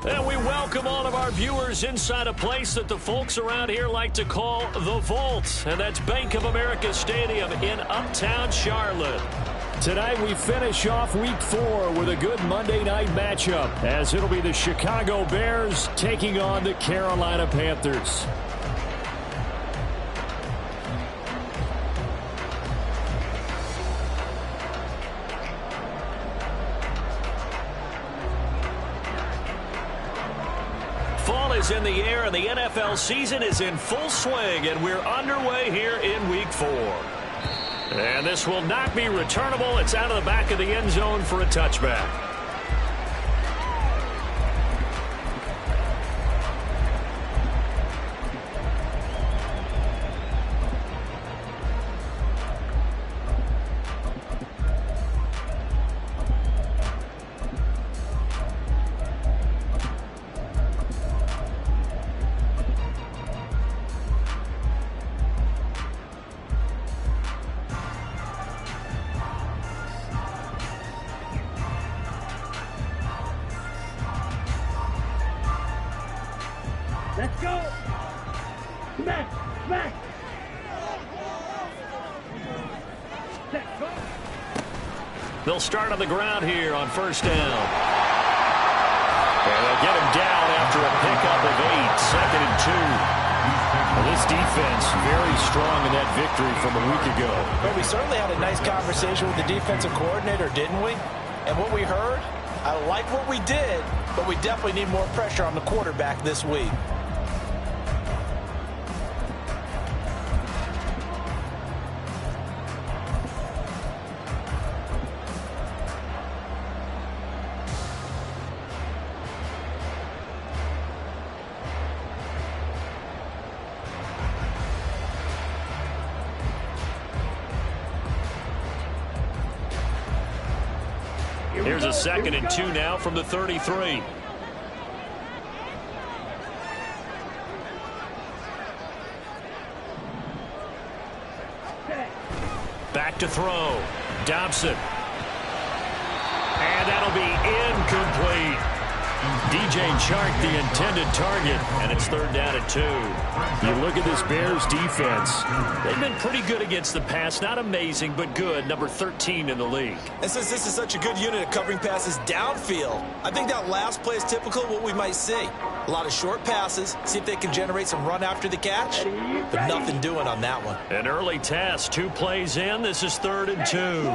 And we welcome all of our viewers inside a place that the folks around here like to call the Vault. And that's Bank of America Stadium in Uptown Charlotte. Tonight we finish off Week 4 with a good Monday night matchup, as it'll be the Chicago Bears taking on the Carolina Panthers. Fall is in the air and the NFL season is in full swing, and we're underway here in Week 4. And this will not be returnable. It's out of the back of the end zone for a touchback. Let's go! Smack! Smack! They'll start on the ground here on first down. And they'll get him down after a pickup of 8, 2nd and 2. Well, this defense very strong in that victory from a week ago. Well, we certainly had a nice conversation with the defensive coordinator, didn't we? And what we heard, I like what we did, but we definitely need more pressure on the quarterback this week. Here's a 2nd and 2 now from the 33. Back to throw. Dobson. And that'll be incomplete. DJ Chark, the intended target, and it's 3rd down and 2. You look at this Bears defense. They've been pretty good against the pass. Not amazing, but good. Number 13 in the league. And since this is such a good unit of covering passes downfield, I think that last play is typical of what we might see. A lot of short passes, see if they can generate some run after the catch, but nothing doing on that one. An early test, 2 plays in. This is 3rd and 2.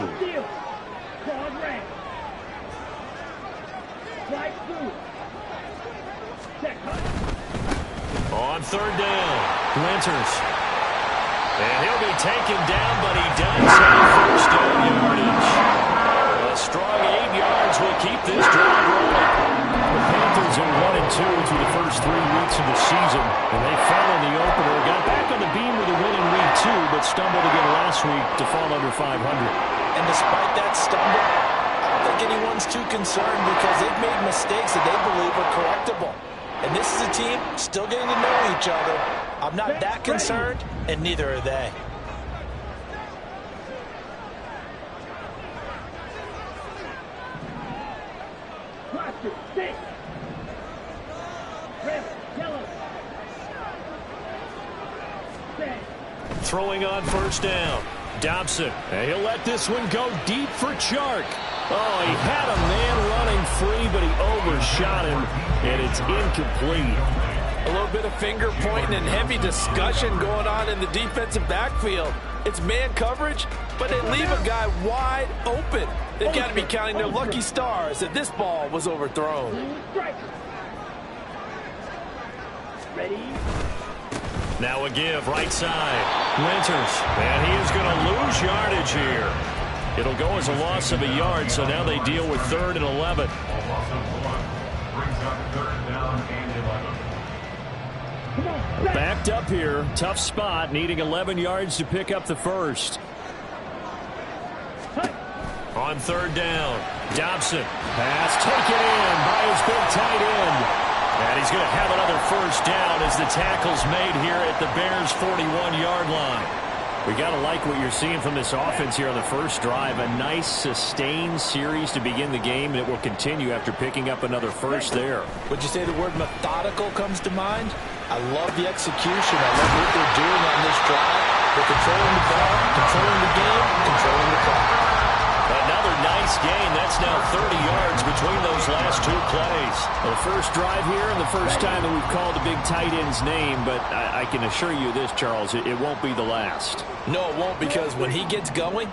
On 3rd down, Winters. And he'll be taken down, but he does have first down yardage. A strong 8 yards will keep this drive rolling. The Panthers are 1-2 through the first 3 weeks of the season, and they fell in the opener. Got back on the beam with a win in Week 2, but stumbled again last week to fall under 500. And despite that stumble, I don't think anyone's too concerned because they've made mistakes that they believe are correctable. And this is a team still getting to know each other. I'm not that concerned, and neither are they. Throwing on first down. Dobson. And he'll let this one go deep for Chark. Oh, he had a man running free, but he overshot him, and it's incomplete. A little bit of finger pointing and heavy discussion going on in the defensive backfield. It's man coverage, but they leave a guy wide open. They've got to be counting their lucky stars that this ball was overthrown. Ready? Now a give, right side. Winters, and he is going to lose yardage here. It'll go as a loss of a yard, so now they deal with 3rd and 11. Backed up here, tough spot, needing 11 yards to pick up the first. On 3rd down, Dobson. Pass taken in by his big tight end. And he's going to have another first down as the tackle's made here at the Bears' 41-yard line. We got to like what you're seeing from this offense here on the first drive. A nice sustained series to begin the game, and it will continue after picking up another first there. Would you say the word methodical comes to mind? I love the execution. I love what they're doing on this drive. They're controlling the ball, controlling the game, controlling the clock. Another nice gain. That's now 30 yards between those last two plays. Well, the first drive here and the first time that we've called the big tight end's name, but I can assure you this, Charles, it won't be the last. No, it won't, because when he gets going,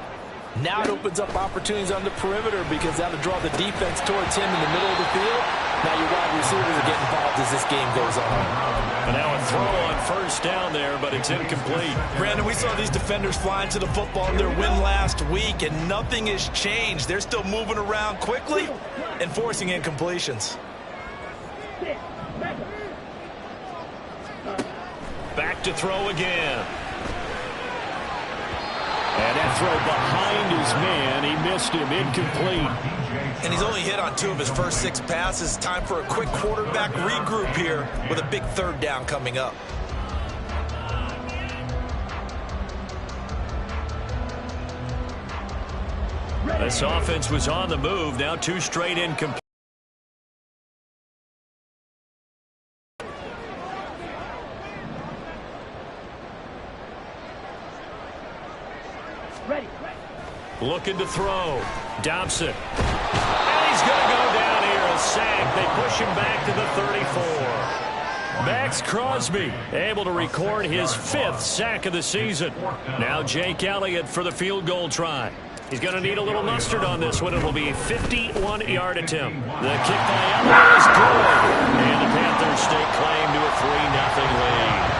now it opens up opportunities on the perimeter because that'll draw the defense towards him in the middle of the field. Now your wide receivers are getting involved as this game goes on. And now a throw on first down there, but it's incomplete. Brandon, we saw these defenders flying to the football in their win last week, and nothing has changed. They're still moving around quickly and forcing incompletions. Back to throw again. And that throw behind his man. He missed him. Incomplete. And he's only hit on 2 of his first 6 passes. Time for a quick quarterback regroup here with a big third down coming up. This offense was on the move. Now 2 straight incomplete. Looking to throw. Dobson. And he's going to go down here. A sack. They push him back to the 34. Max Crosby able to record his 5th sack of the season. Now Jake Elliott for the field goal try. He's going to need a little mustard on this one. It will be a 51-yard attempt. The kick by Elliott is good. And the Panthers stake claim to a 3-0 lead.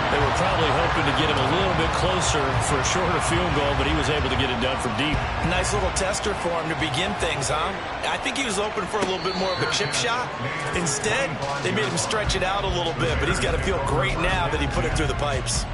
They were probably hoping to get him a little bit closer for a shorter field goal, but he was able to get it done from deep. Nice little tester for him to begin things, huh? I think he was hoping for a little bit more of a chip shot. Instead, they made him stretch it out a little bit, but he's got to feel great now that he put it through the pipes.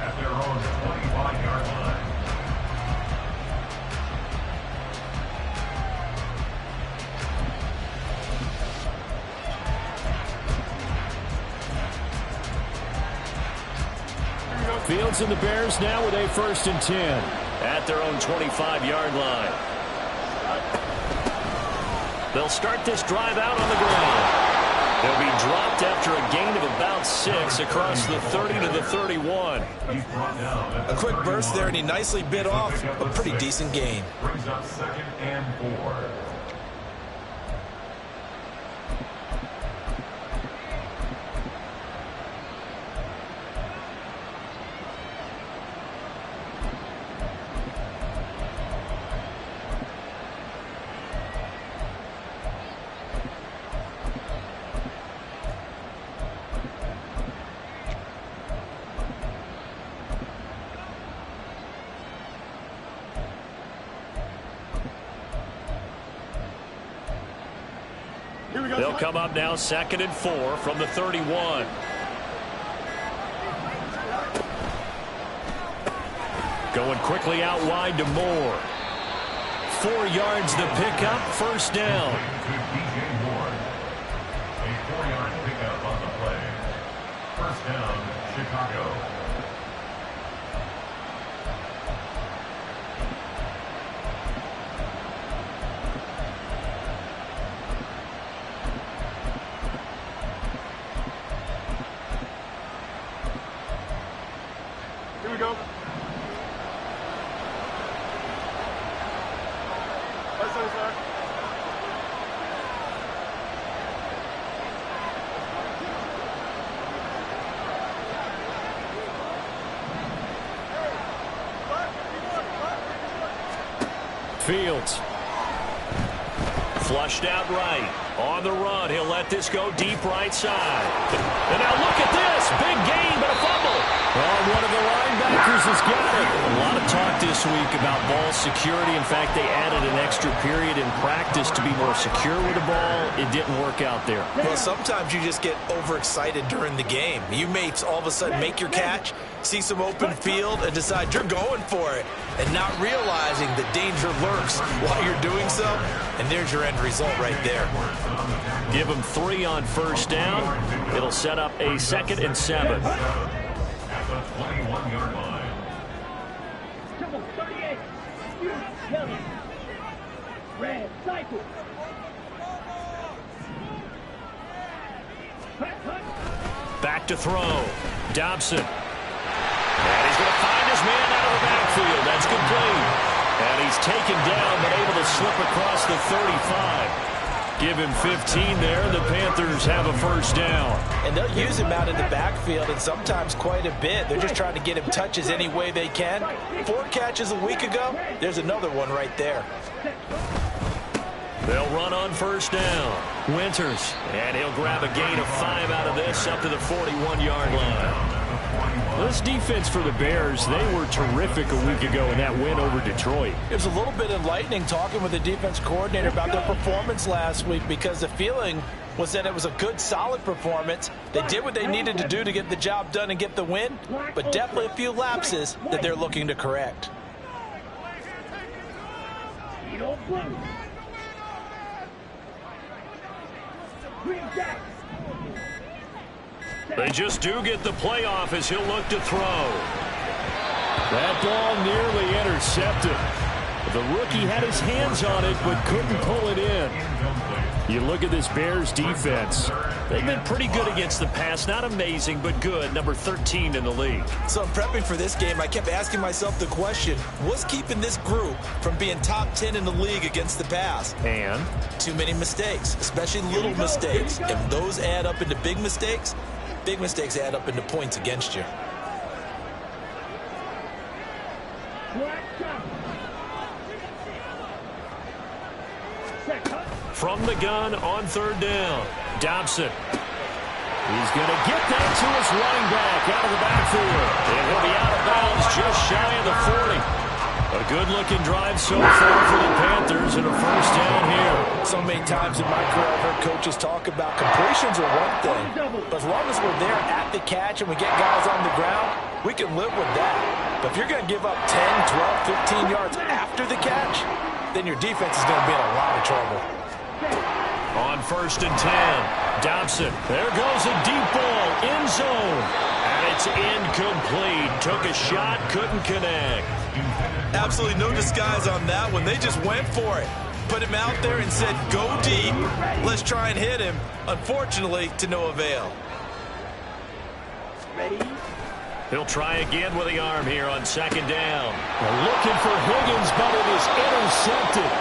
Fields and the Bears now with a 1st and 10 at their own 25-yard line. They'll start this drive out on the ground. They'll be dropped after a gain of about 6 across the 30 to the 31. A quick burst there, and he nicely bit off a pretty decent gain. Brings up 2nd and 4. They'll come up now 2nd and 4 from the 31. Going quickly out wide to Moore. 4 yards the pickup, 1st down. A 4-yard pickup on the play. 1st down, Chicago. Here we go. Right side, sir. Fields. Flushed out right. On the run. He'll let this go deep right side. And now look at this. Big gain, but a fumble. Well, one of the linebackers has got it. A lot of talk this week about ball security. In fact, they added an extra period in practice to be more secure with the ball. It didn't work out there. Well, sometimes you just get overexcited during the game. You may all of a sudden make your catch, see some open field, and decide you're going for it, and not realizing the danger lurks while you're doing so. And there's your end result right there. Give them 3 on 1st down. It'll set up a 2nd and 7. At the 21-yard line. Yellow. Red. Cycle. Back to throw. Dobson. And he's going to find his man out of the backfield. That's complete. And he's taken down, but able to slip across the 35. Give him 15 there. The Panthers have a first down. And they'll use him out in the backfield, and sometimes quite a bit. They're just trying to get him touches any way they can. 4 catches a week ago. There's another one right there. They'll run on first down. Winters. And he'll grab a gain of 5 out of this up to the 41-yard line. This defense for the Bears, they were terrific a week ago in that win over Detroit. It was a little bit enlightening talking with the defense coordinator about their performance last week, because the feeling was that it was a good, solid performance. They did what they needed to do to get the job done and get the win, but definitely a few lapses that they're looking to correct. They just do get the playoff as he'll look to throw. That ball nearly intercepted. The rookie had his hands on it but couldn't pull it in. You look at this Bears defense. They've been pretty good against the pass. Not amazing, but good. Number 13 in the league. So in prepping for this game, I kept asking myself the question, what's keeping this group from being top 10 in the league against the pass? And? Too many mistakes, especially little mistakes. If those add up into big mistakes add up into points against you. From the gun on third down, Dobson. He's going to get that to his running back out of the backfield. And he'll be out of bounds just shy of the 40. A good-looking drive so far for the Panthers and a first down here. So many times in my career I've heard coaches talk about completions are one thing, but as long as we're there at the catch and we get guys on the ground, we can live with that. But if you're going to give up 10, 12, 15 yards after the catch, then your defense is going to be in a lot of trouble. On first and 10, Dobson. There goes a deep ball, end zone. And it's incomplete. Took a shot, couldn't connect. Absolutely no disguise on that one. They just went for it. Put him out there and said, go deep. Let's try and hit him. Unfortunately, to no avail. Ready? He'll try again with the arm here on second down. Looking for Higgins, but it is intercepted.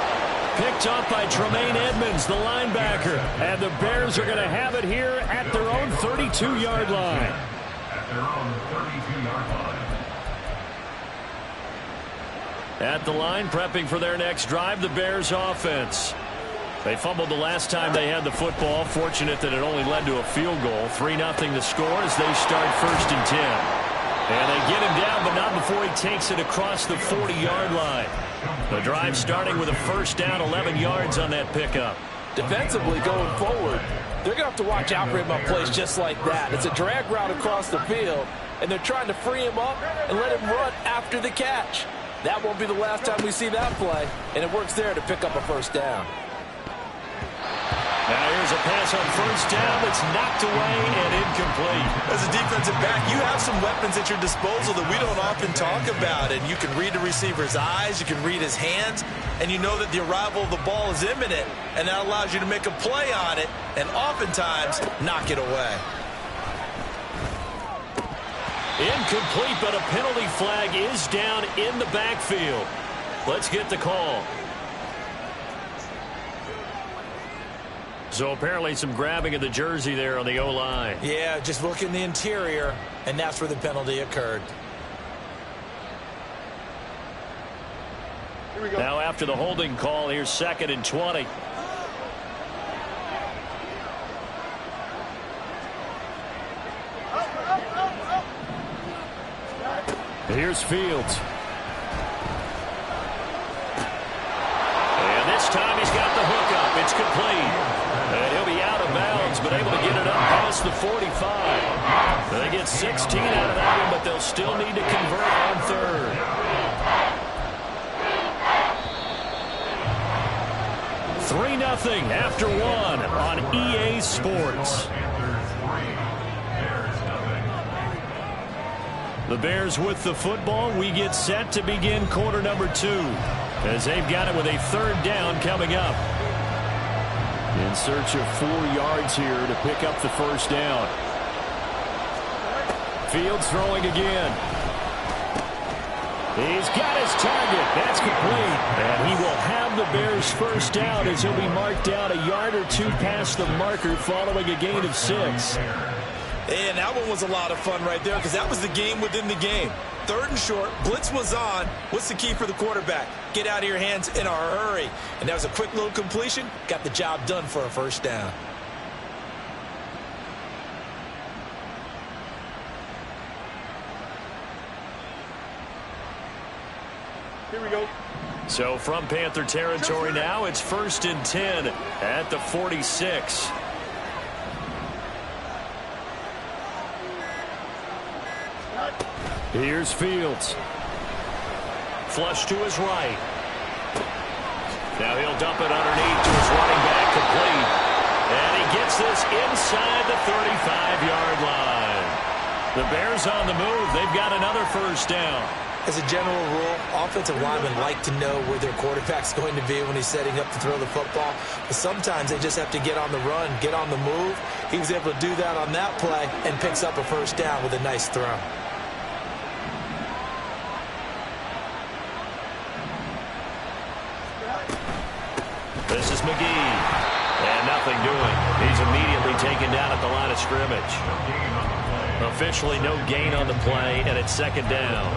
Picked up by Tremaine Edmonds, the linebacker. And the Bears are going to have it here at their own 32-yard line. At their own 32-yard line. At the line, prepping for their next drive, the Bears offense. They fumbled the last time they had the football. Fortunate that it only led to a field goal. 3-0 the score as they start first and 10. And they get him down, but not before he takes it across the 40-yard line. The drive starting with a first down, 11 yards on that pickup. Defensively going forward, they're going to have to watch out for him on plays just like that. It's a drag route across the field, and they're trying to free him up and let him run after the catch. That won't be the last time we see that play, and it works there to pick up a first down. Now here's a pass on first down that's knocked away and incomplete. As a defensive back, you have some weapons at your disposal that we don't often talk about. And you can read the receiver's eyes, you can read his hands, and you know that the arrival of the ball is imminent. And that allows you to make a play on it and oftentimes knock it away. Incomplete, but a penalty flag is down in the backfield. Let's get the call. So apparently some grabbing of the jersey there on the O-line. Yeah, just look in the interior, and that's where the penalty occurred. Here we go. Now after the holding call, here's second and 20. Here's Fields. And this time he's got the hook up. It's complete. And he'll be out of bounds, but able to get it up past the 45. They get 16 out of that one, but they'll still need to convert on third. Three 0 after one on EA Sports. The Bears with the football. We get set to begin quarter number 2. as they've got it with a 3rd down coming up. In search of 4 yards here to pick up the 1st down. Fields throwing again. He's got his target. That's complete. And he will have the Bears' 1st down as he'll be marked down a yard or 2 past the marker following a gain of 6. And that one was a lot of fun right there because that was the game within the game. 3rd and short, blitz was on. What's the key for the quarterback? Get out of your hands in a hurry. And that was a quick little completion. Got the job done for a 1st down. Here we go. So from Panther territory now, it's 1st and 10 at the 46. Here's Fields. Flush to his right. Now he'll dump it underneath to his running back, complete. And he gets this inside the 35-yard line. The Bears on the move. They've got another 1st down. As a general rule, offensive linemen like to know where their quarterback's going to be when he's setting up to throw the football. But sometimes they just have to get on the run, get on the move. He was able to do that on that play and picks up a 1st down with a nice throw. This is McGee. And nothing doing. He's immediately taken down at the line of scrimmage. Officially no gain on the play, and it's 2nd down.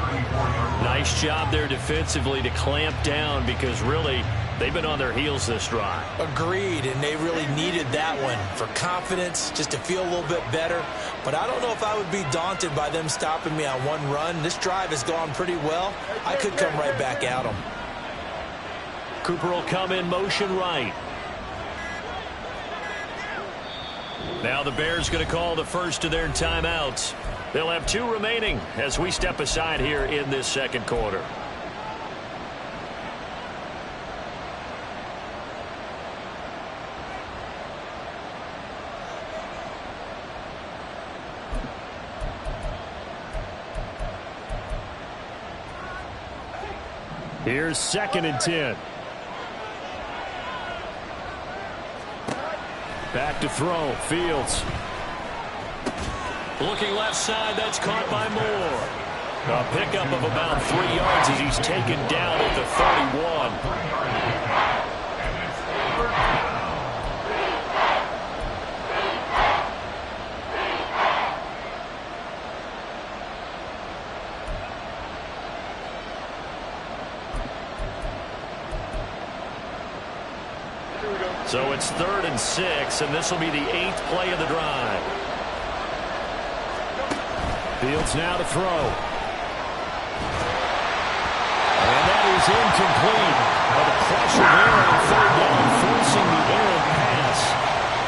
Nice job there defensively to clamp down because really they've been on their heels this drive. Agreed, and they really needed that one for confidence, just to feel a little bit better. But I don't know if I would be daunted by them stopping me on one run. This drive has gone pretty well. I could come right back at them. Cooper will come in motion right. Now the Bears going to call the first of their timeouts. They'll have 2 remaining as we step aside here in this 2nd quarter. Here's 2nd and 10. Back to throw. Fields. Looking left side. That's caught by Moore. A pickup of about 3 yards as he's taken down at the 31. So it's 3rd and 6, and this will be the 8th play of the drive. Fields now to throw. And that is incomplete. The pressure there on 3rd down, forcing the errant pass.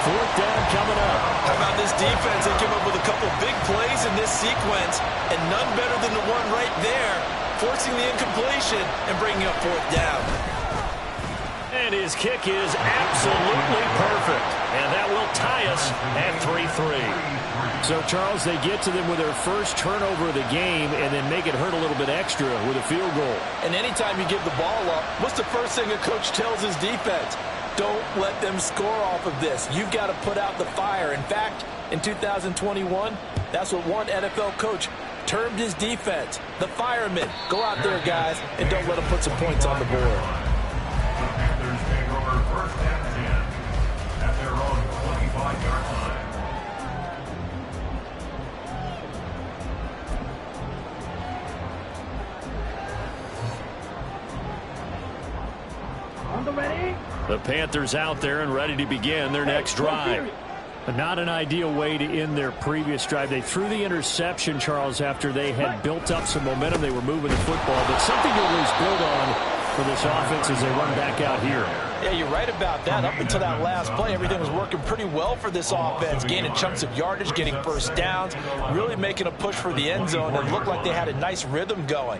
4th down coming up. How about this defense? They came up with a couple big plays in this sequence, and none better than the one right there, forcing the incompletion and bringing up 4th down. And his kick is absolutely perfect. And that will tie us at 3-3. So, Charles, they get to them with their first turnover of the game and then make it hurt a little bit extra with a field goal. And anytime you give the ball up, what's the first thing a coach tells his defense? Don't let them score off of this. You've got to put out the fire. In fact, in 2021, that's what one NFL coach termed his defense. The firemen. Go out there, guys, and don't let them put some points on the board. Panthers take over 1st and 10 at their own 25-yard line. On the ready. The Panthers out there and ready to begin their next drive. Not an ideal way to end their previous drive. They threw the interception, Charles, after they had built up some momentum. They were moving the football, but something to at least build on for this offense as they run back out here. Yeah, you're right about that. Up until that last play, everything was working pretty well for this offense, gaining chunks of yardage, getting first downs, really making a push for the end zone, and looked like they had a nice rhythm going.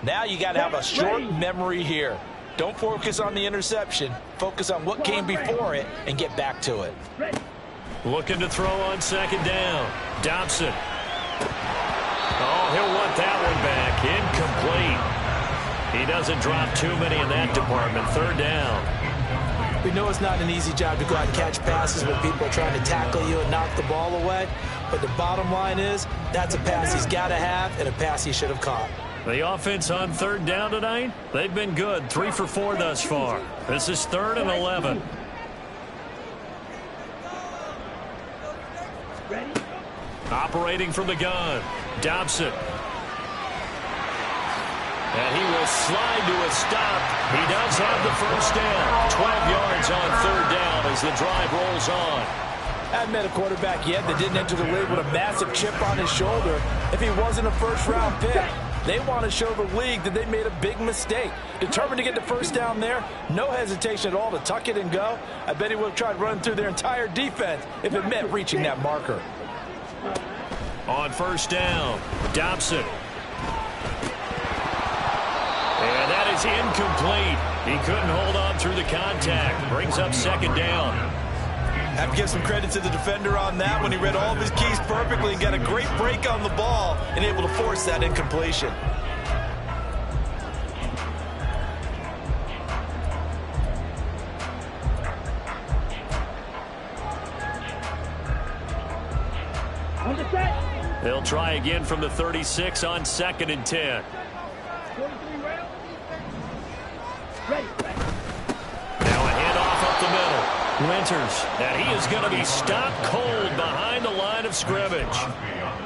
Now you got to have a short memory here. Don't focus on the interception. Focus on what came before it and get back to it. Looking to throw on 2nd down. Dobson. Oh, he'll want that one back. Incomplete. He doesn't drop too many in that department. Third down. We know it's not an easy job to go out and catch passes when people are trying to tackle you and knock the ball away. But the bottom line is, that's a pass he's got to have and a pass he should have caught. The offense on third down tonight, they've been good. 3 for 4 thus far. This is 3rd and 11. Ready? Operating from the gun. Dobson. And he will slide to a stop. He does have the first down. 12 yards on third down as the drive rolls on. I haven't met a quarterback yet that didn't enter the league with a massive chip on his shoulder if he wasn't a first-round pick. They want to show the league that they made a big mistake. Determined to get the first down there, no hesitation at all to tuck it and go. I bet he would have tried running through their entire defense if it meant reaching that marker. On first down, Dobson. And that is incomplete. He couldn't hold on through the contact. Brings up second down. Have to give some credit to the defender on that when he read all of his keys perfectly and got a great break on the ball and able to force that incompletion. On the set. They'll try again from the 36 on 2nd and 10. 43 rounds. Ready. Now a handoff up the middle. Winters, and he is going to be stopped cold behind the line of scrimmage.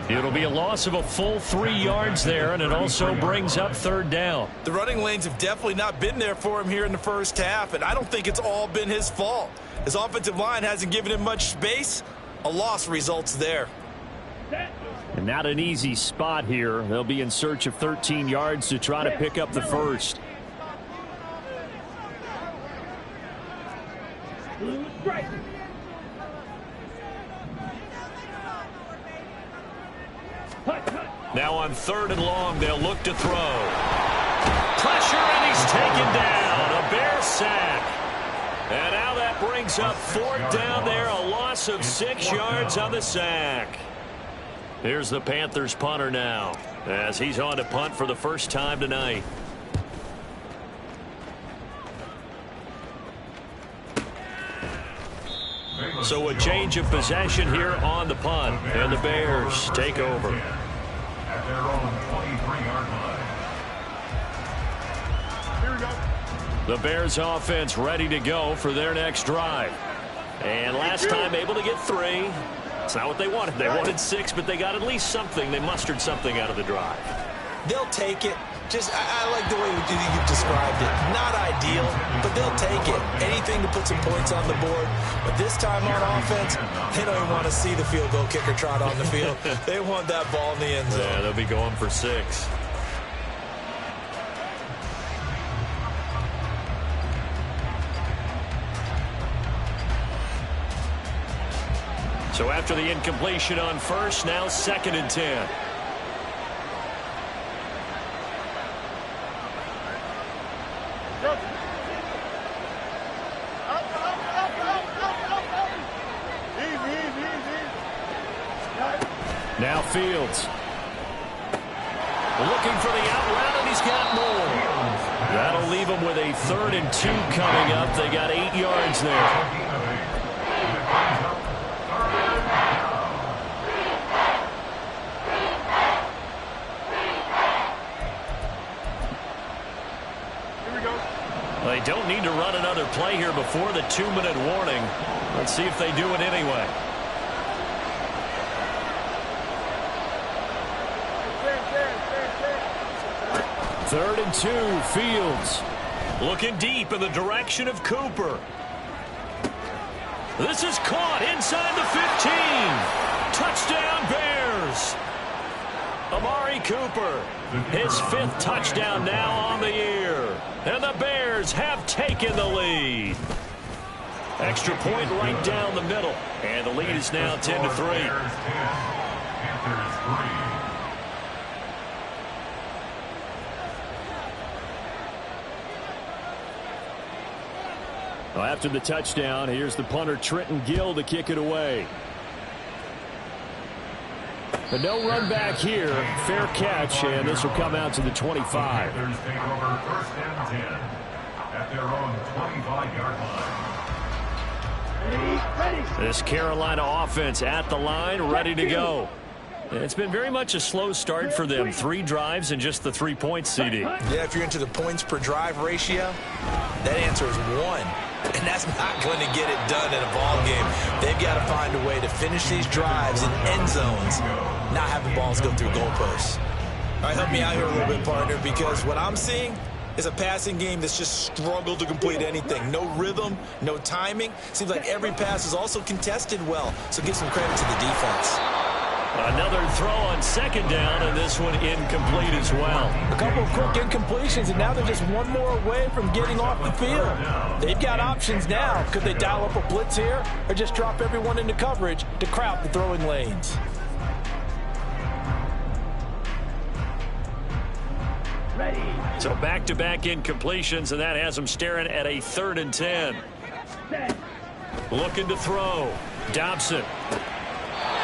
It'll be a loss of a full 3 yards there, and it also brings up third down. The running lanes have definitely not been there for him here in the first half, and I don't think it's all been his fault. His offensive line hasn't given him much space. A loss results there. And not an easy spot here. They'll be in search of 13 yards to try to pick up the first. Blue strike. Now on 3rd and long, they'll look to throw. Pressure, and he's taken down. A Bear sack. And now that brings up 4th down there. A loss of 6 yards on the sack. Here's the Panthers punter now as he's on to punt for the first time tonight. So a change of possession here on the punt, and the Bears take over. At their own 23-yard line. Here we go. The Bears offense ready to go for their next drive. And last time able to get 3. It's not what they wanted. They wanted 6, but they got at least something. They mustered something out of the drive. They'll take it. I like the way you've described it. Not ideal, but they'll take it. Anything to put some points on the board. But this time on offense, they don't even want to see the field goal kicker trot on the field. They want that ball in the end zone. Yeah, they'll be going for 6. So after the incompletion on first, now 2nd and 10. Now Fields. Looking for the out route, and he's got more. That'll leave him with a 3rd and 2 coming up. They got 8 yards there. They don't need to run another play here before the 2-minute warning. Let's see if they do it anyway. Third and 2, Fields. Looking deep in the direction of Cooper. This is caught inside the 15. Touchdown, Bears. Amari Cooper, his 5th touchdown now on the year. And the Bears have taken the lead. Extra point right down the middle. And the lead is now 10-3. Well, after the touchdown, here's the punter Trenton Gill to kick it away. But no run back here. Fair catch, and this will come out to the 25. Panthers take over first and 10 at their own 25-yard line. This Carolina offense at the line, ready to go. It's been very much a slow start for them. 3 drives and just the 3 points, CD. Yeah, if you're into the points per drive ratio, that answer is 1. And that's not going to get it done in a ball game. They've got to find a way to finish these drives in end zones, not have the balls go through goalposts. All right, help me out here a little bit, partner, because what I'm seeing is a passing game that's just struggled to complete anything. No rhythm, no timing. Seems like every pass is also contested well, so give some credit to the defense. Another throw on second down, and this one incomplete as well. A couple of quick incompletions, and now they're just one more away from getting off the field. They've got options now. Could they dial up a blitz here or just drop everyone into coverage to crowd the throwing lanes? Ready. So back-to-back incompletions, and that has them staring at a 3rd and 10. Set. Looking to throw. Dobson.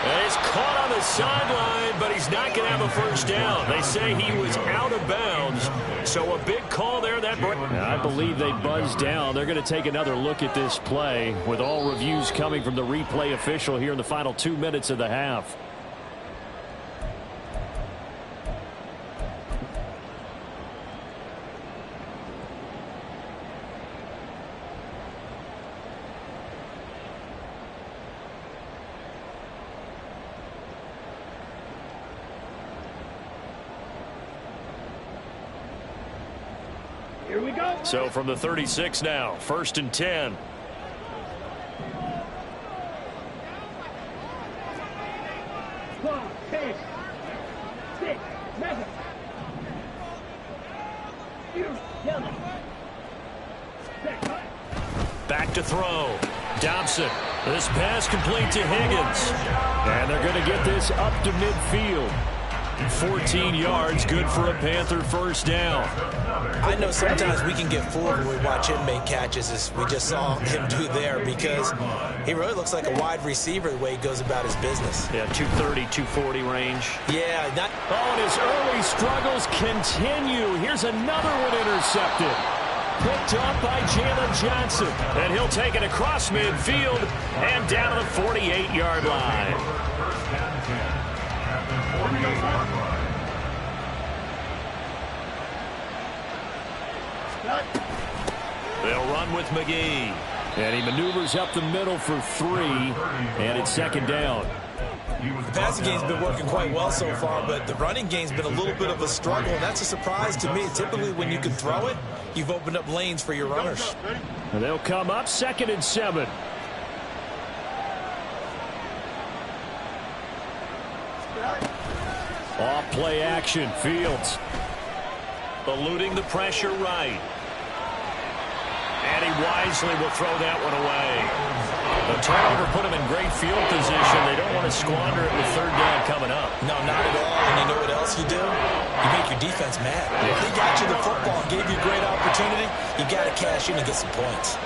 And he's caught on the sideline, but he's not going to have a first down. They say he was out of bounds, so a big call there. I believe they buzzed down. They're going to take another look at this play with all reviews coming from the replay official here in the final 2 minutes of the half. Here we go. So from the 36 now, 1st and 10. One, 10, 6, 7. Yellow. Set. Back to throw. Dobson. This pass complete to Higgins. And they're going to get this up to midfield. 14 yards, good for a Panther first down. I know sometimes we can get fooled when we watch him make catches, as we just saw him do there, because he really looks like a wide receiver the way he goes about his business. Yeah, 230, 240 range. Yeah, not. Oh, and his early struggles continue. Here's another one intercepted. Picked up by Jalen Johnson. And he'll take it across midfield and down to the 48-yard line. They'll run with McGee. And he maneuvers up the middle for 3. And it's second down. The passing game's been working quite well so far, but the running game's been a little bit of a struggle, and that's a surprise to me. Typically, when you can throw it, you've opened up lanes for your runners. And they'll come up 2nd and 7. Off play action. Fields eluding the pressure right. And he wisely will throw that one away. The turnover put him in great field position. They don't want to squander it with 3rd down coming up. No, not at all. And you know what else you do? You make your defense mad. If they got you the football and gave you a great opportunity, you got to cash in and get some points.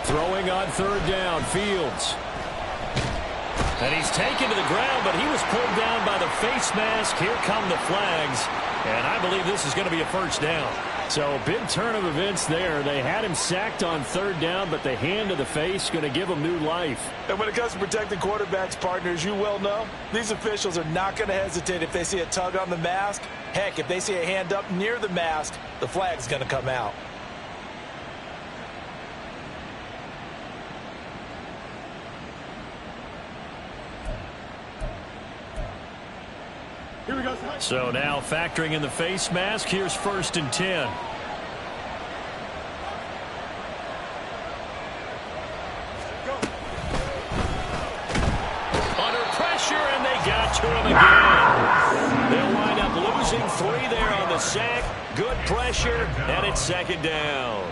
Throwing on 3rd down, Fields. And he's taken to the ground, but he was pulled down by the face mask. Here come the flags. And I believe this is going to be a first down. So a big turn of events there. They had him sacked on 3rd down, but the hand to the face going to give him new life. And when it comes to protecting quarterbacks, partners, you well know, these officials are not going to hesitate if they see a tug on the mask. Heck, if they see a hand up near the mask, the flag's going to come out. Here we go. So now factoring in the face mask, here's 1st and 10. Under pressure, and they got to him again. They'll wind up losing 3 there on the sack. Good pressure, and it's 2nd down.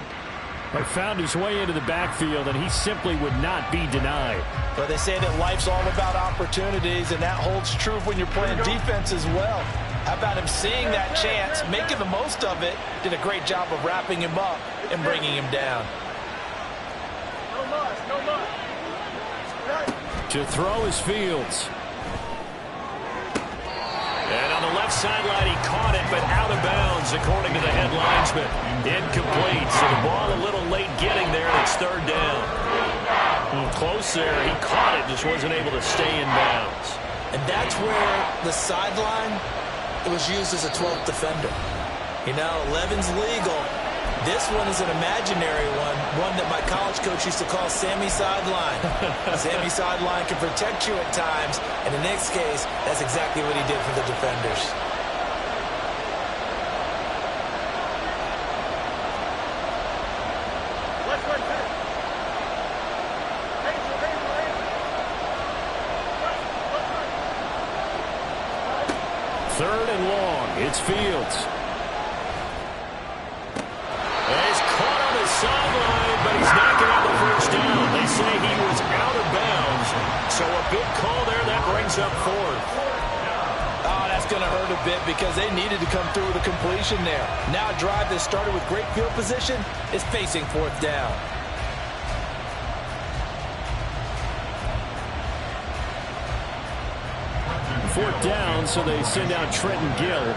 They found his way into the backfield, and he simply would not be denied. But they say that life's all about opportunities, and that holds true when you're playing defense as well. How about him seeing that chance, making the most of it, did a great job of wrapping him up and bringing him down. No more, no more. To throw is Fields. And on the left sideline, he caught it, but out of bounds, according to the head linesman. Incomplete, so the ball a little late getting there, and it's third down. Close there. He caught it, just wasn't able to stay in bounds. And that's where the sideline, it was used as a 12th defender. You know, 11's legal. This one is an imaginary one that my college coach used to call Sammy Sideline. Sammy Sideline can protect you at times, and in this case, that's exactly what he did for the defenders. Third and long. It's Fields. He's caught on the sideline, but he's not going to have the first down. They say he was out of bounds, so a big call there. That brings up fourth. Oh, that's going to hurt a bit because they needed to come through with a completion there. Now a drive that started with great field position is facing fourth down. Fourth down, so they send out Trenton Gill.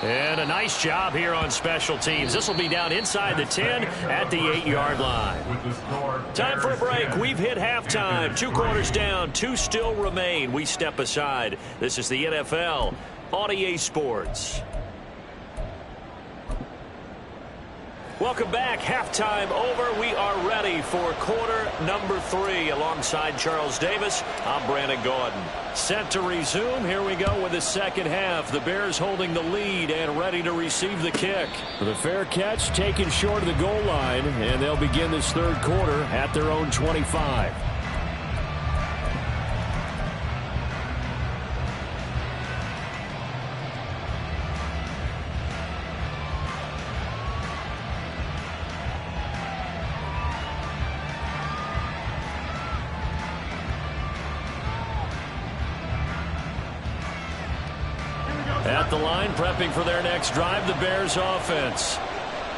And a nice job here on special teams. This will be down inside the 10 at the 8-yard line. Time for a break. We've hit halftime. 2 quarters down. 2 still remain. We step aside. This is the NFL on EA Sports. Welcome back. Halftime over. We are ready for quarter number 3. Alongside Charles Davis, I'm Brandon Gordon. Set to resume. Here we go with the second half. The Bears holding the lead and ready to receive the kick. The fair catch taken short of the goal line, and they'll begin this third quarter at their own 25. At the line, prepping for their next drive, the Bears offense.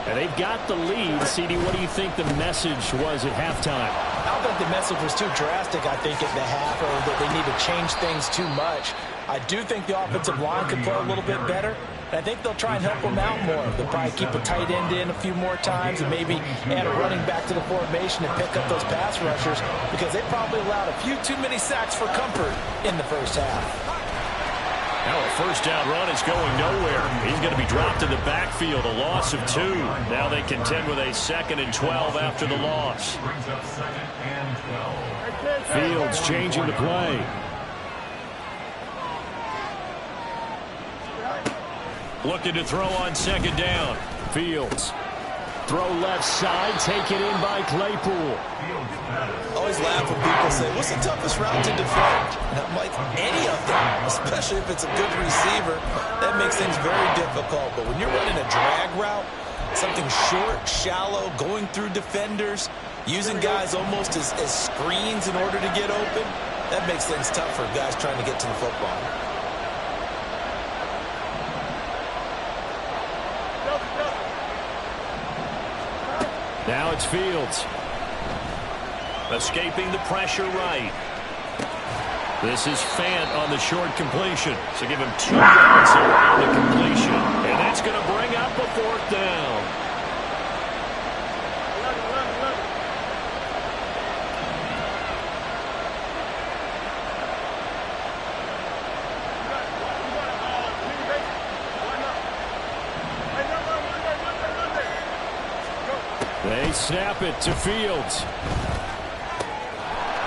And they've got the lead. CD, what do you think the message was at halftime? I don't think the message was too drastic, I think, at the half, or that they need to change things too much. I do think the offensive line could play a little bit better. And I think they'll try and help them out more. They'll probably keep a tight end in a few more times and maybe add a running back to the formation and pick up those pass rushers because they probably allowed a few too many sacks for comfort in the first half. Now a first down run is going nowhere. He's going to be dropped in the backfield, a loss of 2. Now they contend with a 2nd and 12 after the loss. Fields changing the play. Looking to throw on 2nd down. Fields. Throw left side, taken in by Claypool. Always laugh when people say, what's the toughest route to defend? And I'm like, any of them, especially if it's a good receiver. That makes things very difficult. But when you're running a drag route, something short, shallow, going through defenders, using guys almost as screens in order to get open, that makes things tough for guys trying to get to the football. Now it's Fields. Escaping the pressure right. This is Fant on the short completion. So give him 2 yards there on the completion. And that's going to bring up a 4th down. They snap it to Fields.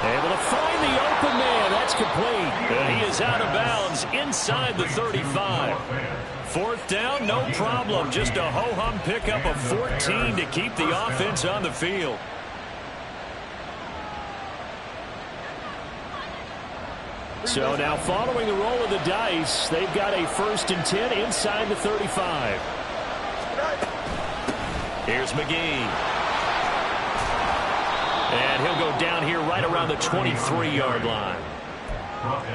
Able to find the open man. That's complete. And he is out of bounds inside the 35. 4th down, no problem. Just a ho-hum pickup of 14 to keep the offense on the field. So now following the roll of the dice, they've got a 1st and 10 inside the 35. Here's McGee. And he'll go down here right around the 23-yard line.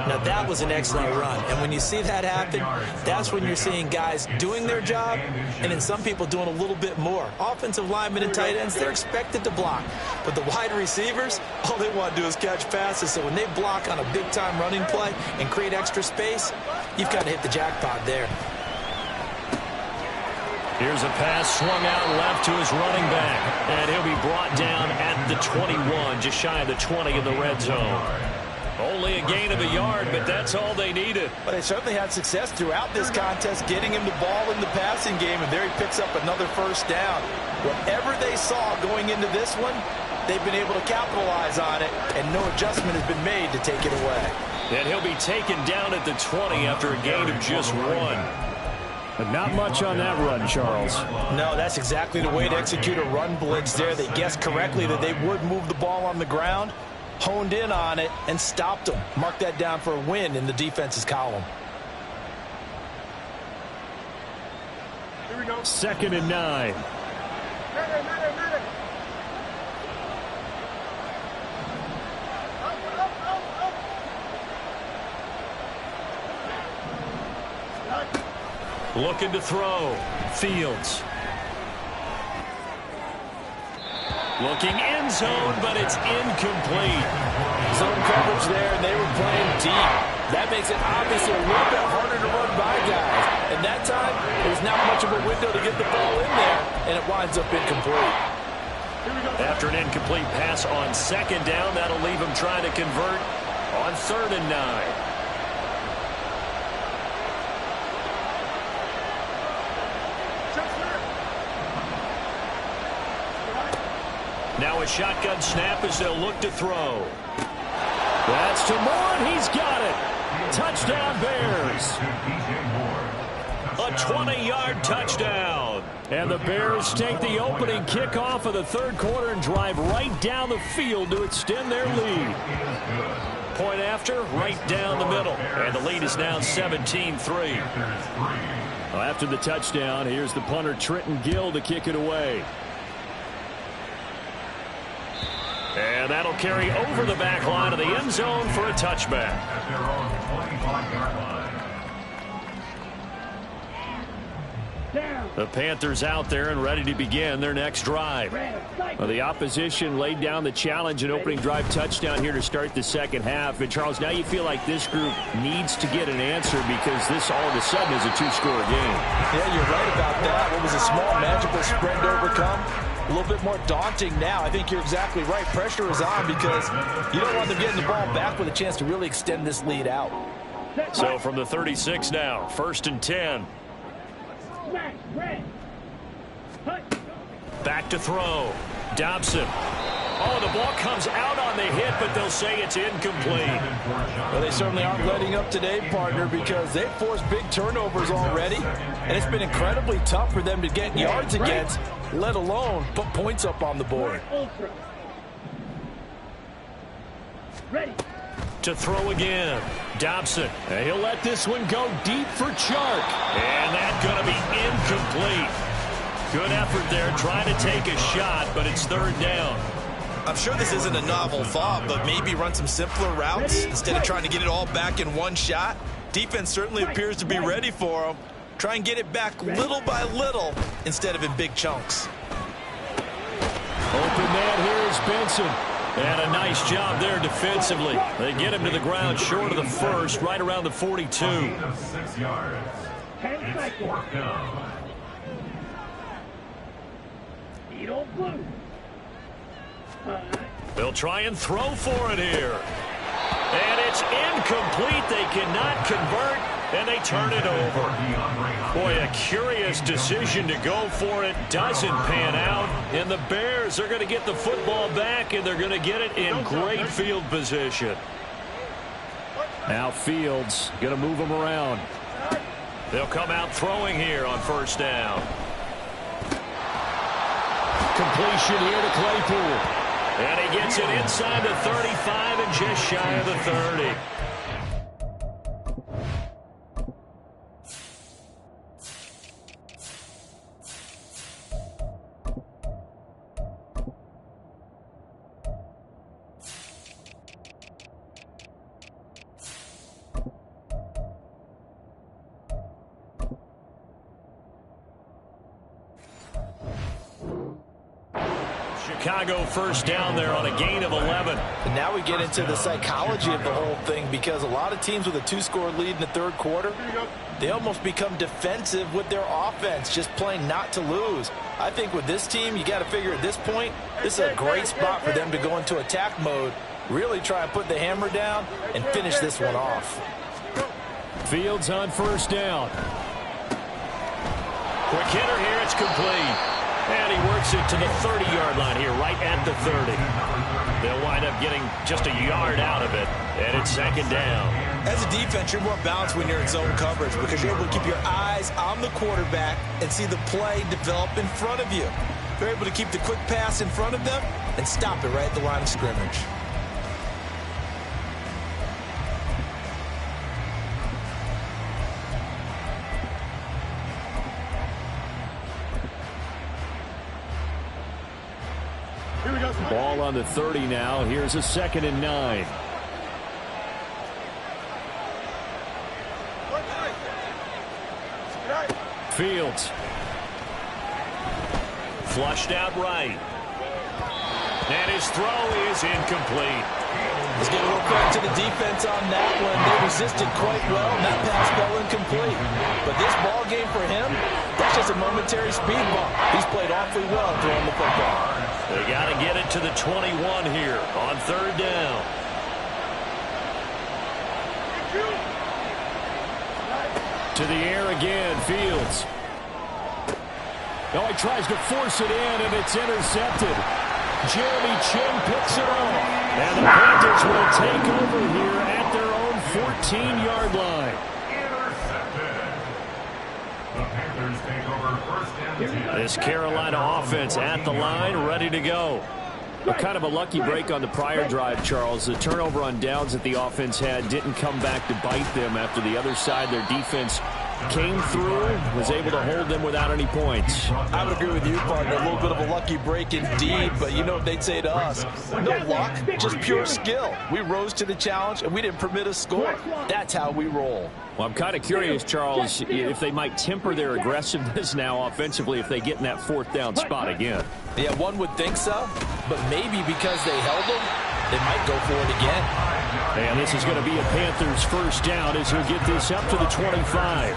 Now, that was an excellent run. And when you see that happen, that's when you're seeing guys doing their job and then some people doing a little bit more. Offensive linemen and tight ends, they're expected to block. But the wide receivers, all they want to do is catch passes. So when they block on a big-time running play and create extra space, you've got to hit the jackpot there. Here's a pass swung out left to his running back. And he'll be brought down at the 21, just shy of the 20 in the red zone. Only a gain of a yard, but that's all they needed. But they certainly had success throughout this contest, getting him the ball in the passing game, and there he picks up another 1st down. Whatever they saw going into this one, they've been able to capitalize on it, and no adjustment has been made to take it away. And he'll be taken down at the 20 after a gain of just 1. But not much on that run, Charles. No, that's exactly the way to execute a run blitz there. They guessed correctly that they would move the ball on the ground, honed in on it, and stopped them. Mark that down for a win in the defense's column. Here we go. 2nd and 9. Minute. Up. Looking to throw. Fields. Looking end zone, but it's incomplete. Zone coverage there, and they were playing deep. That makes it obviously a little bit harder to run by guys. And that time, there's not much of a window to get the ball in there, and it winds up incomplete. After an incomplete pass on 2nd down, that'll leave him trying to convert on 3rd and 9. Now a shotgun snap as they'll look to throw. That's to Moore, and he's got it. Touchdown, Bears. A 20-yard touchdown. And the Bears take the opening kickoff of the 3rd quarter and drive right down the field to extend their lead. Point after, right down the middle. And the lead is now 17-3. Well, after the touchdown, here's the punter Trenton Gill to kick it away. And that'll carry over the back line of the end zone for a touchback. The Panthers out there and ready to begin their next drive. Well, the opposition laid down the challenge and opening drive touchdown here to start the 2nd half. And, Charles, now you feel like this group needs to get an answer because this all of a sudden is a 2-score game. Yeah, you're right about that. It was a small magical spread to overcome. A little bit more daunting now. I think you're exactly right. Pressure is on because you don't want them getting the ball back with a chance to really extend this lead out. So from the 36 now, 1st and 10. Back to throw. Dobson. Oh, the ball comes out on the hit, but they'll say it's incomplete. Well, they certainly aren't letting up today, partner, because they've forced big turnovers already, and it's been incredibly tough for them to get yards against, let alone put points up on the board. Ready. To throw again. Dobson. And he'll let this one go deep for Chark. And that's going to be incomplete. Good effort there trying to take a shot, but it's 3rd down. I'm sure this isn't a novel thought, but maybe run some simpler routes instead of trying to get it all back in one shot. Defense certainly appears to be ready for them. Try and get it back little by little instead of in big chunks. Open man here is Benson. And a nice job there defensively. They get him to the ground short of the 1st, right around the 42. 6 yards. It's 4th down. They'll try and throw for it here. And it's incomplete. They cannot convert, and they turn it over. Boy, a curious decision to go for it. Doesn't pan out. And the Bears are going to get the football back, and they're going to get it in great field position. Now Fields going to move them around. They'll come out throwing here on 1st down. Completion here to Claypool. And he gets it inside the 35 and just shy of the 30. Chicago first down there on a gain of 11. And now we get into the psychology of the whole thing, because a lot of teams with a 2-score lead in the third quarter, they almost become defensive with their offense, just playing not to lose. I think with this team, you got to figure at this point, this is a great spot for them to go into attack mode, really try and put the hammer down and finish this one off. Fields on first down. Quick hitter here, it's complete. And he works it to the 30-yard line here, right at the 30. They'll wind up getting just a yard out of it, and it's second down. As a defense, you're more balanced when you're in zone coverage because you're able to keep your eyes on the quarterback and see the play develop in front of you. You're able to keep the quick pass in front of them and stop it right at the line of scrimmage. Ball on the 30 now. Here's a 2nd and 9. Fields. Flushed out right. And his throw is incomplete. Let's give a little credit to the defense on that one. They resisted quite well, and that pass fell incomplete. But this ball game for him, that's just a momentary speed bump. He's played awfully well throwing the football. They got to get it to the 21 here on third down. To the air again, Fields. Oh, he tries to force it in, and it's intercepted. Jeremy Chin picks it off. And the Panthers will take over here at their own 14-yard line. The Panthers take over first and 10. This Carolina offense at the line, ready to go. Kind of a lucky break on the prior drive, Charles. The turnover on downs that the offense had didn't come back to bite them after the other side. Their defense came through, was able to hold them without any points. I would agree with you, partner. A little bit of a lucky break indeed, but you know what they'd say to us? No luck, just pure skill. We rose to the challenge, and we didn't permit a score. That's how we roll. Well, I'm kind of curious, Charles, if they might temper their aggressiveness now offensively if they get in that 4th down spot again. Yeah, one would think so, but maybe because they held them, they might go for it again. And this is going to be a Panthers first down as he'll get this up to the 25.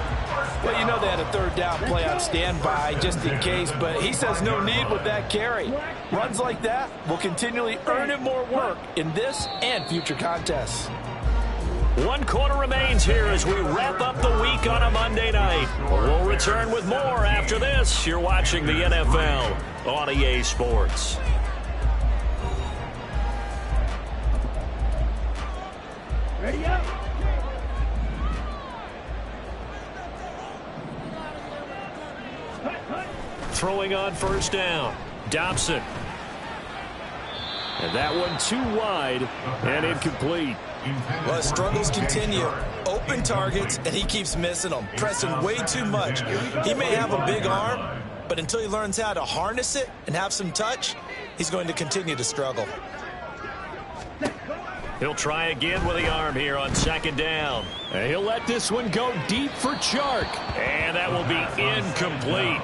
Well, you know they had a third down play on standby just in case, but he says no need with that carry. Runs like that will continually earn him more work in this and future contests. 1 quarter remains here as we wrap up the week on a Monday night. We'll return with more after this. You're watching the NFL on EA Sports. Ready up. Throwing on first down. Dobson. And that one too wide and incomplete. Well, his struggles continue. Open targets, and he keeps missing them, pressing way too much. He may have a big arm, but until he learns how to harness it and have some touch, he's going to continue to struggle. He'll try again with the arm here on second down. And he'll let this one go deep for Chark. And that will be incomplete.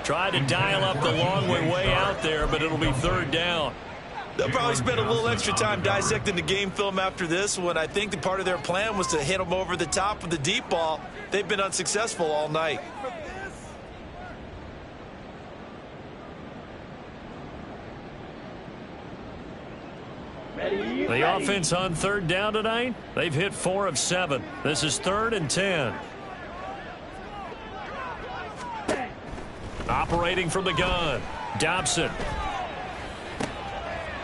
Tried to dial up the long way out there, but it'll be third down. They'll probably spend a little extra time dissecting the game film after this one. I think that part of their plan was to hit him over the top with the deep ball. They've been unsuccessful all night. The offense on third down tonight, they've hit 4 of 7. This is 3rd and 10. Operating from the gun, Dobson.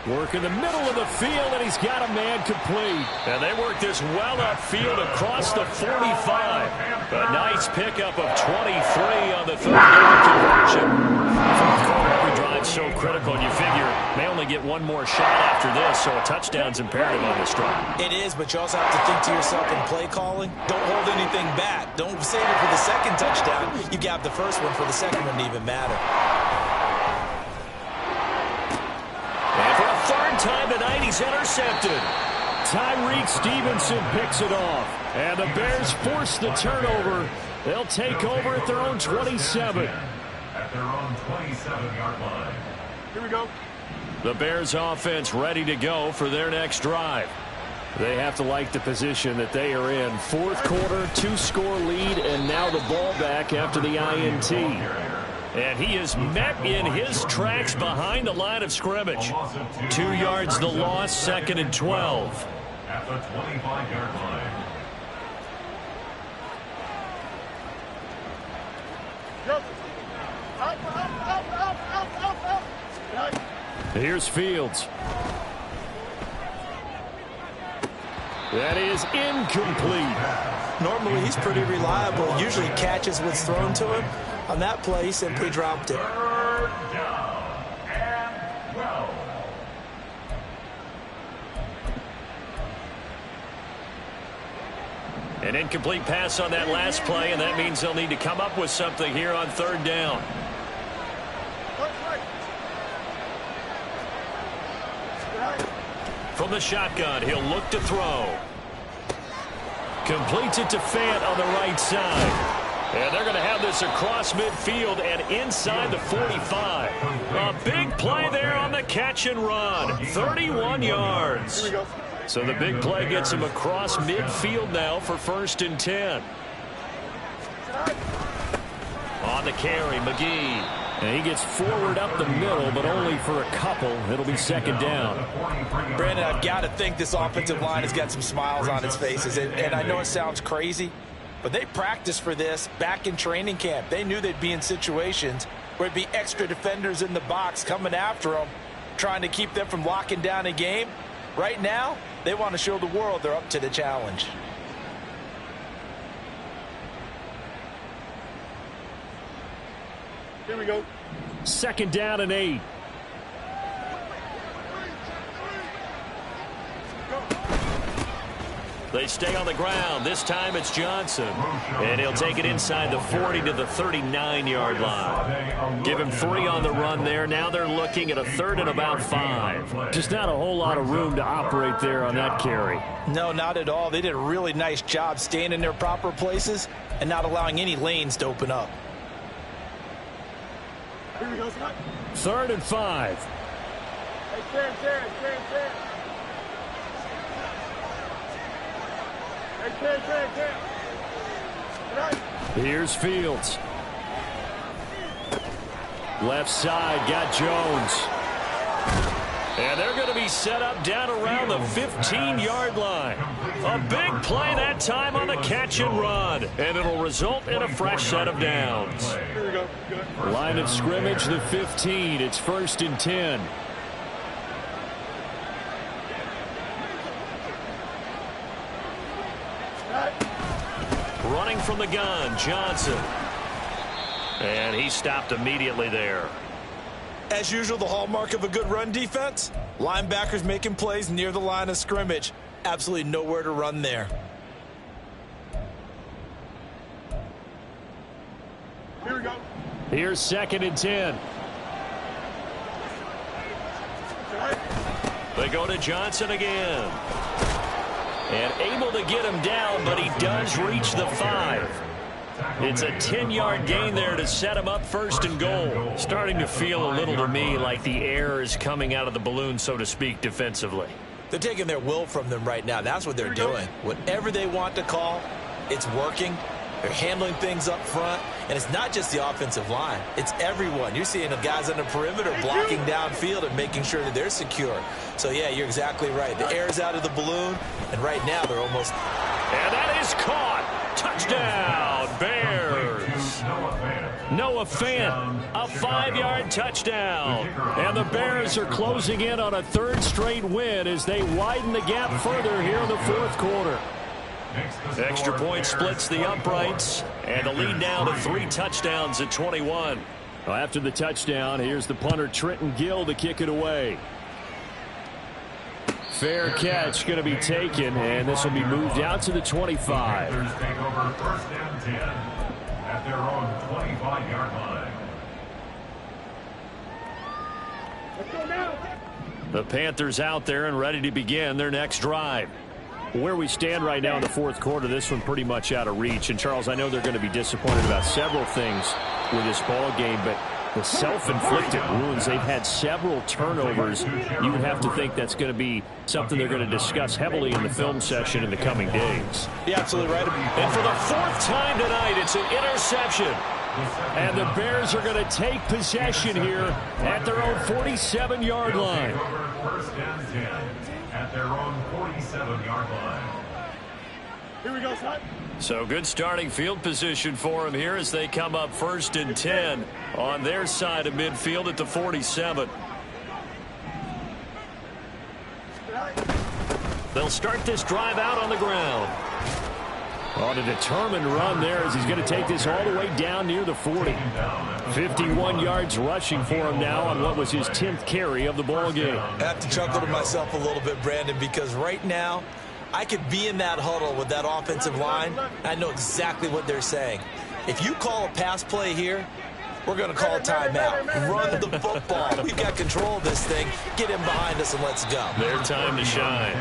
Work in the middle of the field, and he's got a man complete. And they work this well upfield across the 45. A nice pickup of 23 on the third down conversion. Fourth quarter, every drive's so critical, and you figure they only get one more shot after this, so a touchdown's imperative on this drive. It is, but you also have to think to yourself in play calling. Don't hold anything back. Don't save it for the second touchdown. You got the first one for the second one to even matter. And for a third time tonight, he's intercepted. Tyreek Stevenson picks it off. And the Bears force the turnover. They'll take over at their own 27. At their own 27-yard line. Here we go. The Bears offense ready to go for their next drive. They have to like the position that they are in. Fourth quarter, 2-score lead, and now the ball back after the INT. And he is met in his tracks behind the line of scrimmage. 2 yards the loss, 2nd and 12. At the 25-yard line. Here's Fields. That is incomplete. Normally, he's pretty reliable. Usually catches what's thrown to him. On that play, he simply dropped it. Third down and 12. An incomplete pass on that last play, and that means they'll need to come up with something here on 3rd down. From the shotgun, he'll look to throw. Completes it to Fant on the right side. And they're going to have this across midfield and inside the 45. A big play there on the catch and run. 31 yards. So the big play gets him across midfield now for 1st and 10. On the carry, McGee. And he gets forward up the middle, but only for a couple. It'll be 2nd down. Brandon, I've got to think this offensive line has got some smiles on its faces. And I know it sounds crazy, but they practiced for this back in training camp. They knew they'd be in situations where it'd be extra defenders in the box coming after them, trying to keep them from locking down a game. Right now, they want to show the world they're up to the challenge. Here we go. 2nd down and 8. They stay on the ground. This time it's Johnson. And he'll take it inside the 40 to the 39-yard line. Give him 3 on the run there. Now they're looking at a 3rd and about 5. Just not a whole lot of room to operate there on that carry. No, not at all. They did a really nice job staying in their proper places and not allowing any lanes to open up. Here we go, Scott. 3rd and 5. Hey, Sam. Here's Fields. Left side, got Jones. And they're going to be set up down around the 15-yard line. A big play that time on the catch and run. And it'll result in a fresh set of downs. Here we go. Good. Line of scrimmage, the 15. It's 1st and 10. Running from the gun, Johnson. And he stopped immediately there. As usual, the hallmark of a good run defense, linebackers making plays near the line of scrimmage. Absolutely nowhere to run there. Here we go. Here's 2nd and 10. They go to Johnson again. And able to get him down, but he does reach the 5. It's a 10-yard gain there to set him up 1st and goal. Starting to feel a little to me like the air is coming out of the balloon, so to speak, defensively. They're taking their will from them right now. That's what they're doing. Whatever they want to call, it's working. They're handling things up front. And it's not just the offensive line. It's everyone. You're seeing the guys on the perimeter blocking downfield and making sure that they're secure. So, yeah, you're exactly right. The air's out of the balloon, and right now they're almost... And that is caught. Touchdown, Bears. Noah Fant, a 5-yard touchdown. And the Bears are closing in on a 3rd straight win as they widen the gap further here in the 4th quarter. Extra point splits the uprights, and the lead now to 3 touchdowns at 21. Well, after the touchdown, here's the punter Trenton Gill to kick it away. Fair catch going to be taken, and this will be moved out to the 25. Panthers take over 1st and 10 at their own 25-yard line. Let's go now. The Panthers out there and ready to begin their next drive. Where we stand right now in the 4th quarter, this one pretty much out of reach. And, Charles, I know they're going to be disappointed about several things with this ball game, but the self-inflicted wounds. They've had several turnovers. You would have to think that's going to be something they're going to discuss heavily in the film session in the coming days. You're absolutely right. And for the fourth time tonight, it's an interception. And the Bears are going to take possession here at their own 47-yard line. First and 10 at their own 47-yard line. Here we go, son. So good starting field position for them here as they come up 1st and 10 on their side of midfield at the 47. They'll start this drive out on the ground. On a determined run there as he's going to take this all the way down near the 40. 51 yards rushing for him now on what was his 10th carry of the ball game. I have to chuckle to myself a little bit, Brandon, because right now I could be in that huddle with that offensive line. I know exactly what they're saying. If you call a pass play here, we're going to call a timeout. Run the football. We've got control of this thing. Get him behind us and let's go. Their time to shine.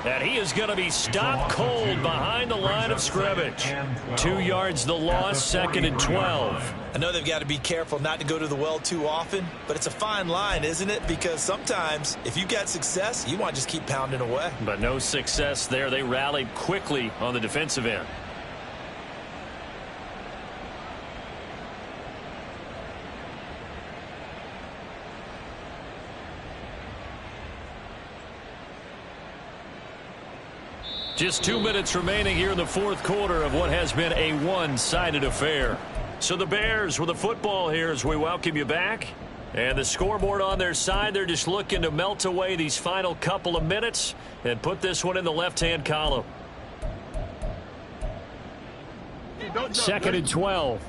And he is going to be stopped cold behind the line of scrimmage. 2 yards the loss, 2nd and 12. I know they've got to be careful not to go to the well too often, but it's a fine line, isn't it? Because sometimes if you got success, you want to just keep pounding away. But no success there. They rallied quickly on the defensive end. Just 2 minutes remaining here in the fourth quarter of what has been a one-sided affair. So the Bears with the football here as we welcome you back. And the scoreboard on their side, they're just looking to melt away these final couple of minutes and put this one in the left-hand column. 2nd and 12.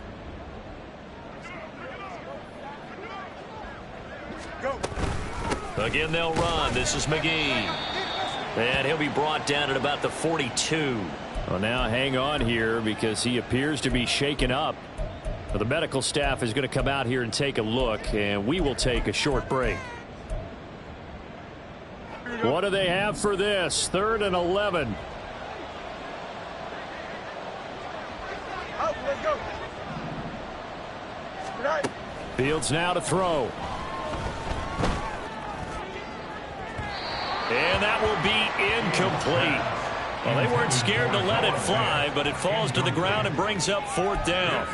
Again, they'll run. This is McGee. And he'll be brought down at about the 42. Well, now hang on here because he appears to be shaken up. Well, the medical staff is going to come out here and take a look, and we will take a short break. What do they have for this? 3rd and 11. Out, let's go. Good night. Fields now to throw. And that will be incomplete. Well, they weren't scared to let it fly, but it falls to the ground and brings up 4th down.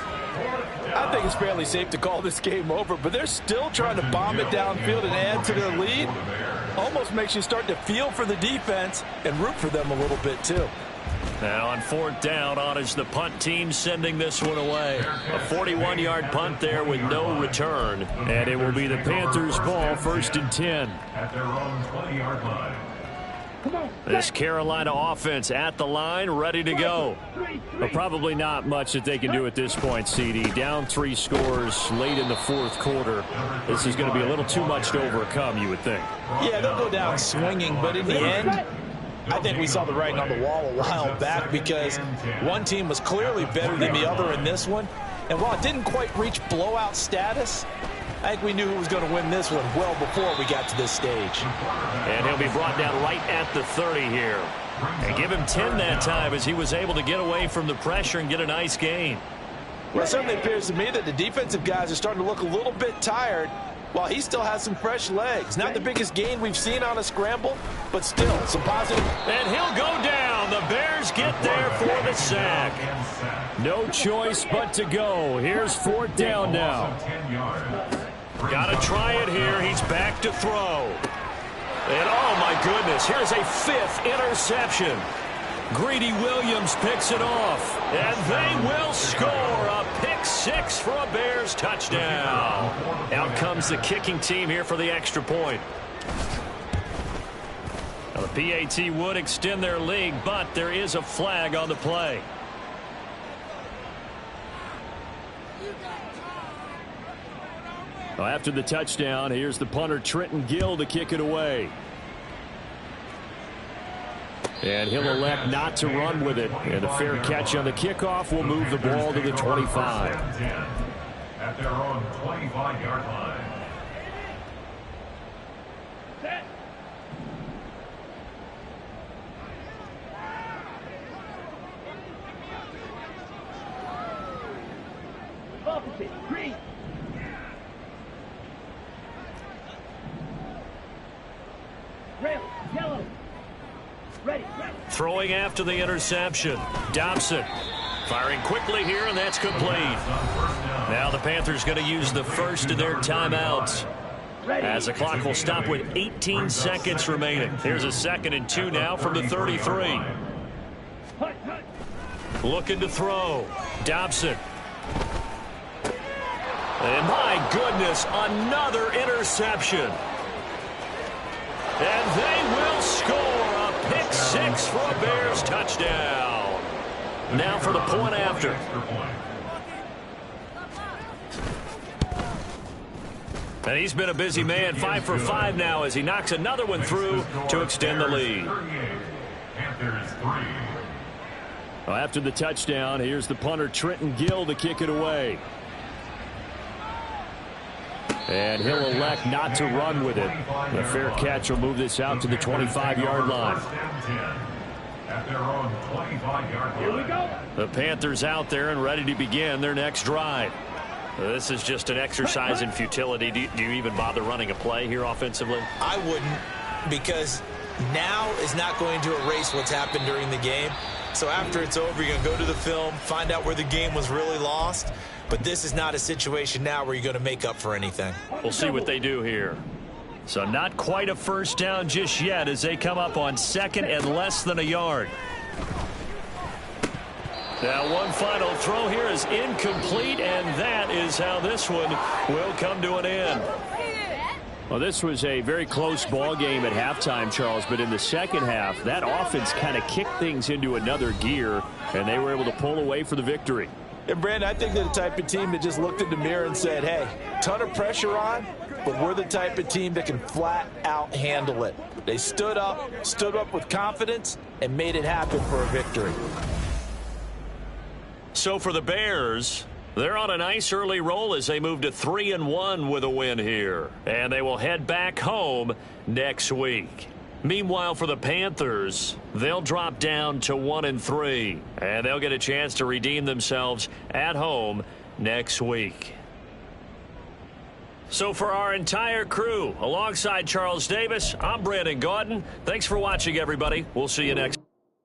I think it's fairly safe to call this game over, but they're still trying to bomb it downfield and add to their lead. Almost makes you start to feel for the defense and root for them a little bit, too. Now on 4th down, on is the punt team sending this one away. A 41-yard punt there with no return. And it will be the Panthers' ball, 1st and 10. At their own 20-yard line. This Carolina offense at the line, ready to go. But probably not much that they can do at this point, CD. Down 3 scores late in the fourth quarter. This is going to be a little too much to overcome, you would think. Yeah, they'll go down swinging, but in the end, I think we saw the writing on the wall a while back because one team was clearly better than the other in this one. And while it didn't quite reach blowout status, I think we knew who was going to win this one well before we got to this stage. And he'll be brought down right at the 30 here. And give him 10 that time as he was able to get away from the pressure and get a nice gain. Well, it certainly appears to me that the defensive guys are starting to look a little bit tired while he still has some fresh legs. Not the biggest gain we've seen on a scramble, but still some positive. And he'll go down. The Bears get there for the sack. No choice but to go. Here's 4th down now. Got to try it here. He's back to throw. And oh my goodness, here's a 5th interception. Greedy Williams picks it off. And they will score a pick 6 for a Bears touchdown. Out comes the kicking team here for the extra point. Now the PAT would extend their lead, but there is a flag on the play. Well, after the touchdown, here's the punter Trenton Gill to kick it away. And he'll elect not to run with it. And a fair catch on the kickoff will move the ball to the 25. At their own 25-yard line. Set. Opposite. Green. Rail. Yellow. Ready. Throwing after the interception. Dobson firing quickly here, and that's complete. Now the Panthers going to use the first of their timeouts, as the clock will stop with 18 seconds remaining. Here's a 2nd and 2 now from the 33. Looking to throw. Dobson. And my goodness, another interception. And they will score a pick 6 for a Bears touchdown. Now for the point after. And he's been a busy man, 5 for 5 now as he knocks another one through to extend the lead. Well, after the touchdown, here's the punter Trenton Gill to kick it away. And he'll elect not to run with it. The fair catch will move this out to the 25-yard line. Here we go. The Panthers out there and ready to begin their next drive. This is just an exercise in futility. Do you even bother running a play here offensively? I wouldn't, because now is not going to erase what's happened during the game. So after it's over, you're going to go to the film, find out where the game was really lost. But this is not a situation now where you're going to make up for anything. We'll see what they do here. So not quite a first down just yet as they come up on 2nd and less than a yard. Now one final throw here is incomplete, and that is how this one will come to an end. Well, this was a very close ball game at halftime, Charles, but in the second half, that offense kind of kicked things into another gear, and they were able to pull away for the victory. And, Brandon, I think they're the type of team that just looked in the mirror and said, hey, ton of pressure on, but we're the type of team that can flat out handle it. They stood up with confidence, and made it happen for a victory. So for the Bears, they're on a nice early roll as they move to 3-1 with a win here. And they will head back home next week. Meanwhile, for the Panthers, they'll drop down to 1-3, and they'll get a chance to redeem themselves at home next week. So for our entire crew, alongside Charles Davis, I'm Brandon Gaudin. Thanks for watching, everybody. We'll see you next.